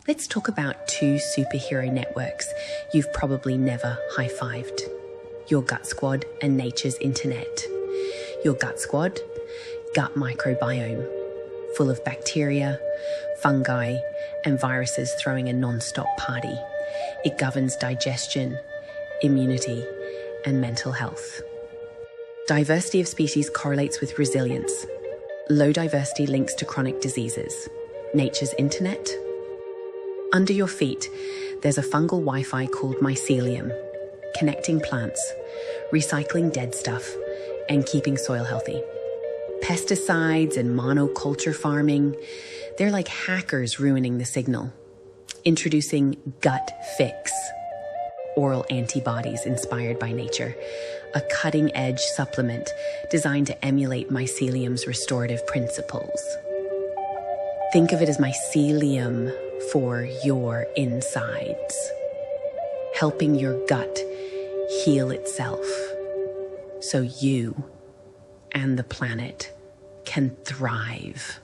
Let's talk about two superhero networks you've probably never high-fived. Your Gut Squad and Nature's Internet. Your Gut Squad, gut microbiome, full of bacteria, fungi, and viruses throwing a non-stop party. It governs digestion, immunity, and mental health. Diversity of species correlates with resilience. Low diversity links to chronic diseases. Nature's Internet. Under your feet, there's a fungal Wi-Fi called Mycelium, connecting plants, recycling dead stuff, and keeping soil healthy. Pesticides and monoculture farming, they're like hackers ruining the signal. Introducing GUT FYX, oral antibodies inspired by nature, a cutting-edge supplement designed to emulate mycelium's restorative principles. Think of it as mycelium for your insides, helping your gut heal itself so you and the planet can thrive.